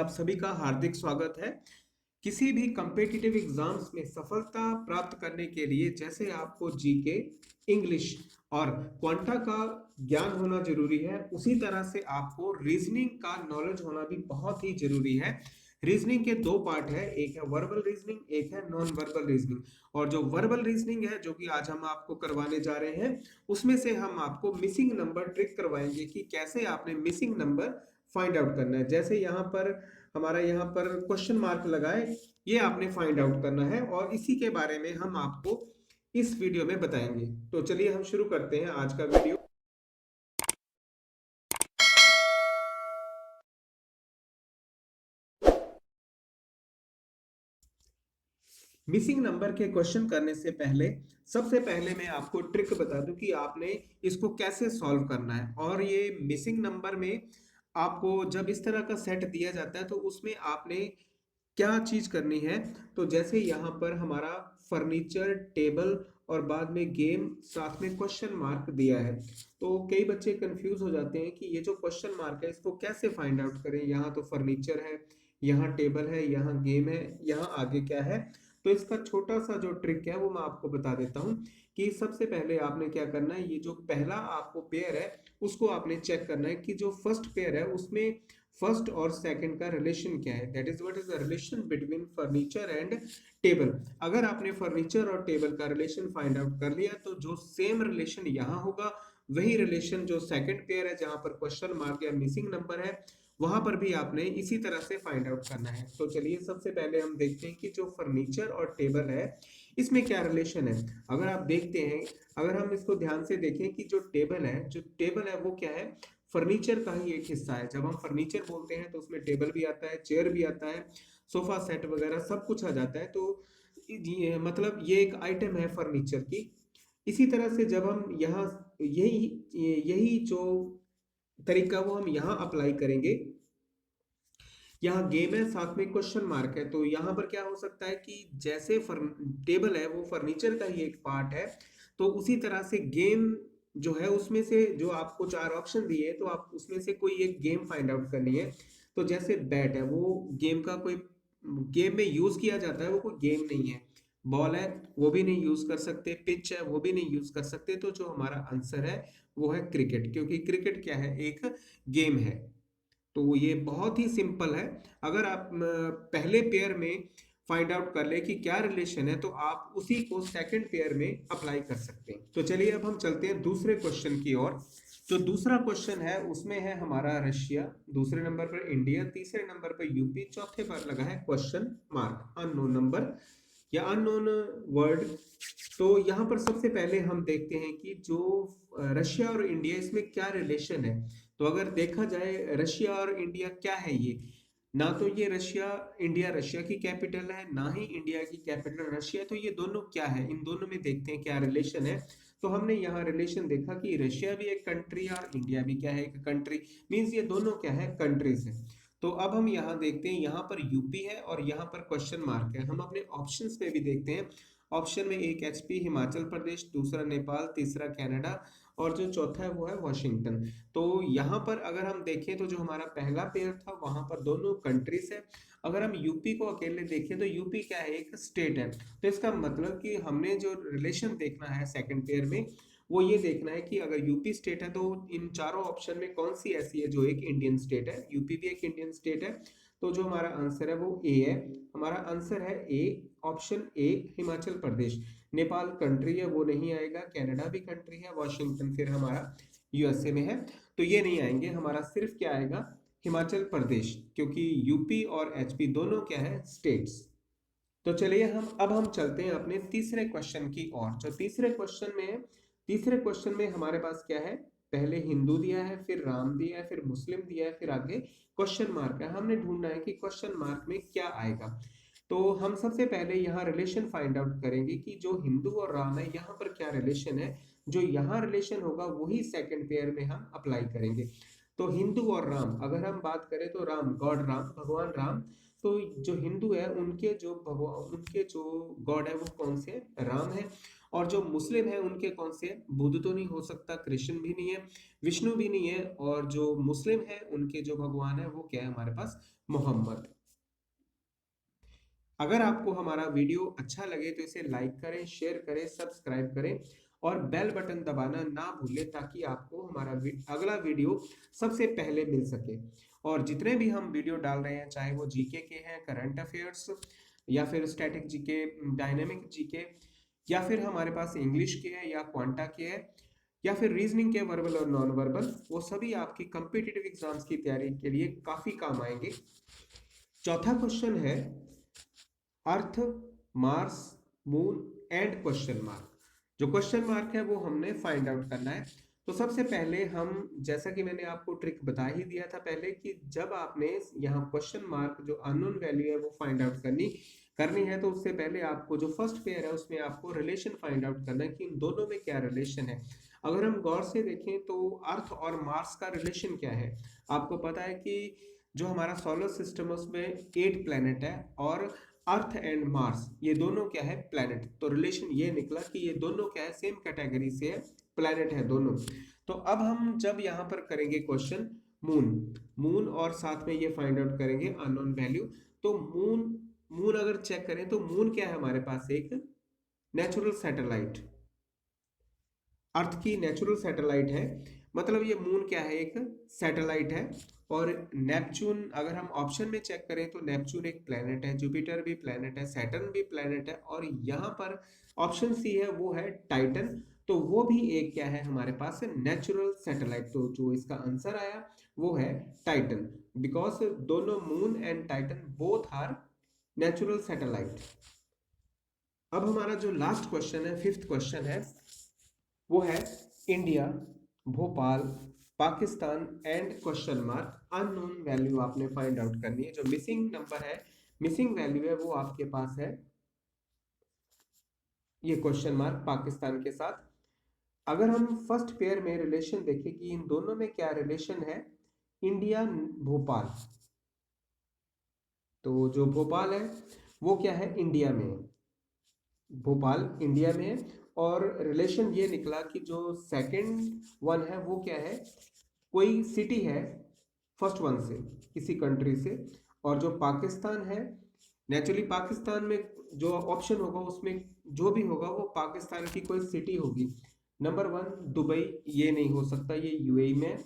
आप सभी का हार्दिक स्वागत है। किसी भी कम्पिटिटिव एग्जाम्स में सफलता प्राप्त करने के लिए जैसे आपको जीके, इंग्लिश और क्वांटा का ज्ञान होना जरूरी है, उसी तरह से आपको रीजनिंग का नॉलेज होना भी बहुत ही जरूरी है। रीजनिंग के दो पार्ट है, एक है वर्बल रीजनिंग, एक है नॉन वर्बल रीजनिंग। और जो वर्बल रीजनिंग है जो कि आज हम आपको करवाने जा रहे हैं, उसमें से हम आपको मिसिंग नंबर ट्रिक करवाएंगे कि कैसे आपने मिसिंग नंबर फाइंड आउट करना है। जैसे यहाँ पर हमारा यहाँ पर क्वेश्चन मार्क लगा है, ये आपने फाइंड आउट करना है और इसी के बारे में हम आपको इस वीडियो में बताएंगे। तो चलिए हम शुरू करते हैं आज का वीडियो। मिसिंग नंबर के क्वेश्चन करने से पहले सबसे पहले मैं आपको ट्रिक बता दूं कि आपने इसको कैसे सॉल्व करना है। और ये मिसिंग नंबर में आपको जब इस तरह का सेट दिया जाता है तो उसमें आपने क्या चीज करनी है। तो जैसे यहाँ पर हमारा फर्नीचर, टेबल और बाद में गेम, साथ में क्वेश्चन मार्क दिया है। तो कई बच्चे कंफ्यूज हो जाते हैं कि ये जो क्वेश्चन मार्क है इसको कैसे फाइंड आउट करें। यहाँ तो फर्नीचर है, यहाँ टेबल है, यहाँ गेम है, यहाँ आगे क्या है। तो इसका छोटा सा जो ट्रिक है वो मैं आपको बता देता हूँ कि सबसे पहले आपने क्या करना है, ये जो पहला आपको पेयर है उसको आपने चेक करना है कि जो फर्स्ट पेयर है उसमें फर्स्ट और सेकंड का रिलेशन क्या है। That is what is the relation between furniture and table. अगर आपने फर्नीचर और टेबल का रिलेशन फाइंड आउट कर लिया तो जो सेम रिलेशन यहाँ होगा वही रिलेशन जो सेकंड पेयर है जहां पर क्वेश्चन मार्क या मिसिंग नंबर है वहां पर भी आपने इसी तरह से फाइंड आउट करना है। तो चलिए सबसे पहले हम देखते हैं कि जो फर्नीचर और टेबल है इसमें क्या रिलेशन है। अगर आप देखते हैं, अगर हम इसको ध्यान से देखें कि जो टेबल है वो क्या है, फर्नीचर का ही एक हिस्सा है। जब हम फर्नीचर बोलते हैं तो उसमें टेबल भी आता है, चेयर भी आता है, सोफा सेट वगैरह सब कुछ आ जाता है। तो ये मतलब ये एक आइटम है फर्नीचर की। इसी तरह से जब हम यहाँ यही यही जो तरीका वो हम यहाँ अप्लाई करेंगे। यहाँ गेम है, साथ में क्वेश्चन मार्क है, तो यहाँ पर क्या हो सकता है कि जैसे टेबल है वो फर्नीचर का ही एक पार्ट है, तो उसी तरह से गेम जो है उसमें से जो आपको चार ऑप्शन दिए तो आप उसमें से कोई एक गेम फाइंड आउट करनी है। तो जैसे बैट है वो गेम का कोई गेम में यूज किया जाता है, वो कोई गेम नहीं है। बॉल है वो भी नहीं यूज कर सकते, पिच है वो भी नहीं यूज कर सकते। तो जो हमारा आंसर है वो है क्रिकेट, क्योंकि क्रिकेट क्या है, एक गेम है। तो ये बहुत ही सिंपल है। अगर आप पहले पेयर में फाइंड आउट कर ले कि क्या रिलेशन है तो आप उसी को सेकंड पेयर में अप्लाई कर सकते हैं। तो चलिए अब हम चलते हैं दूसरे क्वेश्चन की ओर। जो दूसरा क्वेश्चन है उसमें है हमारा रशिया, दूसरे नंबर पर इंडिया, तीसरे नंबर पर यूपी, चौथे पर लगा है क्वेश्चन मार्क, अननोन नंबर या अननोन वर्ड। तो यहाँ पर सबसे पहले हम देखते हैं कि जो रशिया और इंडिया इसमें क्या रिलेशन है। तो अगर देखा जाए रशिया और इंडिया क्या है, ये ना तो ये रशिया की कैपिटल है, ना ही इंडिया की कैपिटल रशिया। तो ये दोनों क्या है, इन दोनों में देखते हैं क्या रिलेशन है। तो हमने यहाँ रिलेशन देखा कि रशिया भी एक कंट्री और इंडिया भी क्या है, एक कंट्री। मींस ये दोनों क्या है, कंट्रीज है। तो अब हम यहाँ देखते हैं, यहाँ पर यूपी है और यहाँ पर क्वेश्चन मार्क है। हम अपने ऑप्शंस में भी देखते हैं। ऑप्शन में एक एचपी हिमाचल प्रदेश, दूसरा नेपाल, तीसरा कनाडा और जो चौथा है वो है वॉशिंगटन। तो यहाँ पर अगर हम देखें तो जो हमारा पहला पेयर था वहां पर दोनों कंट्रीज है। अगर हम यूपी को अकेले देखें तो यूपी क्या है, एक स्टेट है। तो इसका मतलब कि हमने जो रिलेशन देखना है सेकंड पेयर में वो ये देखना है कि अगर यूपी स्टेट है तो इन चारों ऑप्शन में कौन सी ऐसी है जो एक इंडियन स्टेट है। यूपी भी एक इंडियन स्टेट है। तो जो हमारा आंसर है वो ए है। हमारा आंसर है A, option A Himachal Pradesh. Nepal country है वो नहीं आएगा, कनाडा भी कंट्री है, वॉशिंगटन फिर हमारा यूएसए में है, तो ये नहीं आएंगे। हमारा सिर्फ क्या आएगा, हिमाचल प्रदेश, क्योंकि यूपी और एचपी दोनों क्या है, स्टेट्स। तो चलिए हम चलते हैं अपने तीसरे क्वेश्चन की ओर। जो तीसरे क्वेश्चन में हमारे पास क्या है, पहले हिंदू दिया है, फिर राम दिया है, फिर मुस्लिम दिया है, फिर आगे क्वेश्चन मार्क है। हमने ढूंढना है कि क्वेश्चन मार्क में क्या आएगा। तो हम सबसे पहले यहाँ रिलेशन फाइंड आउट करेंगे कि जो हिंदू और राम है यहाँ पर क्या रिलेशन है। जो यहाँ रिलेशन होगा वही सेकंड पेयर में हम अप्लाई करेंगे। तो हिंदू और राम, अगर हम बात करें तो राम, गॉड राम, भगवान राम तो जो हिंदू है उनके जो भगवान, उनके जो गॉड है वो कौन से है? राम है। और जो मुस्लिम है उनके कौन से है? बुद्ध तो नहीं हो सकता, कृष्ण भी नहीं है, विष्णु भी नहीं है, और जो मुस्लिम है उनके जो भगवान है वो क्या है हमारे पास? मोहम्मद। अगर आपको हमारा वीडियो अच्छा लगे तो इसे लाइक करें, शेयर करें, सब्सक्राइब करें और बेल बटन दबाना ना भूलें, ताकि आपको हमारा अगला वीडियो सबसे पहले मिल सके। और जितने भी हम वीडियो डाल रहे हैं, चाहे वो जीके के हैं, करंट अफेयर्स, या फिर स्टैटिक जीके, डायनेमिक जीके, या फिर हमारे पास इंग्लिश के है, या क्वांटा के है, या फिर रीजनिंग के वर्बल और नॉन वर्बल, वो सभी आपकी कम्पिटिटिव एग्जाम्स की तैयारी के लिए काफी काम आएंगे। चौथा क्वेश्चन है Earth, Mars, moon and question mark. जो क्वेश्चन मार्क है वो हमने फाइंड आउट करना है। तो सबसे पहले हम, जैसा कि मैंने आपको ट्रिक बता ही दिया था पहले, कि जब आपने यहाँ क्वेश्चन मार्क जो अननोन वैल्यू है वो फाइंड आउट करनी है, तो उससे पहले आपको जो फर्स्ट पेयर है उसमें आपको रिलेशन फाइंड आउट करना है कि इन दोनों में क्या रिलेशन है। अगर हम गौर से देखें तो अर्थ और मार्स का रिलेशन क्या है? आपको पता है कि जो हमारा सोलर सिस्टम है उसमें 8 प्लैनेट है, और अर्थ एंड मार्स ये दोनों क्या है? प्लैनेट। तो रिलेशन ये निकला कि ये दोनों क्या है? सेम कैटेगरी से है, प्लैनेट है दोनों। तो अब हम जब यहाँ पर करेंगे क्वेश्चन मून और साथ में ये फाइंड आउट करेंगे अननोन वैल्यू, तो मून अगर चेक करें तो मून क्या है हमारे पास? एक नेचुरल सैटेलाइट, अर्थ की नेचुरल सैटेलाइट है। मतलब ये मून क्या है? एक सैटेलाइट है। और नेपच्यून अगर हम ऑप्शन में चेक करें तो नेपच्यून एक प्लेनेट है, जुपिटर भी प्लेनेट है, सैटर्न भी प्लेनेट है, और यहाँ पर ऑप्शन सी है वो है टाइटन। तो वो भी एक क्या है हमारे पास? Natural satellite. तो जो इसका आंसर आया वो है टाइटन, बिकॉज दोनों moon and Titan both are natural satellite. अब हमारा जो लास्ट क्वेश्चन है, फिफ्थ क्वेश्चन है, वो है India, Bhopal, Pakistan and question mark. Unknown value आपने फाइंड आउट करनी है। जो मिसिंग नंबर है, मिसिंग वैल्यू है, वो आपके पास है ये क्वेश्चन मार्क पाकिस्तान के साथ। अगर हम फर्स्ट पेयर में रिलेशन देखें कि इन दोनों में क्या रिलेशन है, इंडिया भोपाल, तो जो भोपाल है वो क्या है? इंडिया में है, भोपाल इंडिया में है। और रिलेशन ये निकला कि जो सेकंड वन है वो क्या है? कोई सिटी है फर्स्ट वन से, किसी कंट्री से। और जो पाकिस्तान है, नेचुरली पाकिस्तान में जो ऑप्शन होगा उसमें जो भी होगा वो पाकिस्तान की कोई सिटी होगी। नंबर वन दुबई, ये नहीं हो सकता, ये यूएई में है।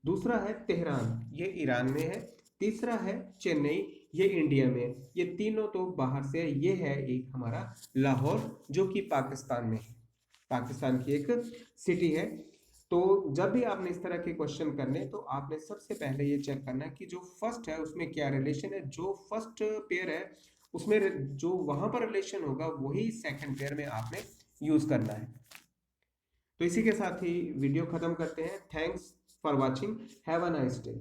दूसरा है तेहरान, ये ईरान में है। तीसरा है चेन्नई, ये इंडिया में है। ये तीनों तो बाहर से है। ये है एक हमारा लाहौर, जो कि पाकिस्तान में है, पाकिस्तान की एक सिटी है। तो जब भी आपने इस तरह के क्वेश्चन करने, तो आपने सबसे पहले ये चेक करना है कि जो फर्स्ट है उसमें क्या रिलेशन है। जो फर्स्ट पेयर है उसमें जो वहां पर रिलेशन होगा वही सेकंड पेयर में आपने यूज करना है। तो इसी के साथ ही वीडियो खत्म करते हैं। Thanks for watching, have a nice day.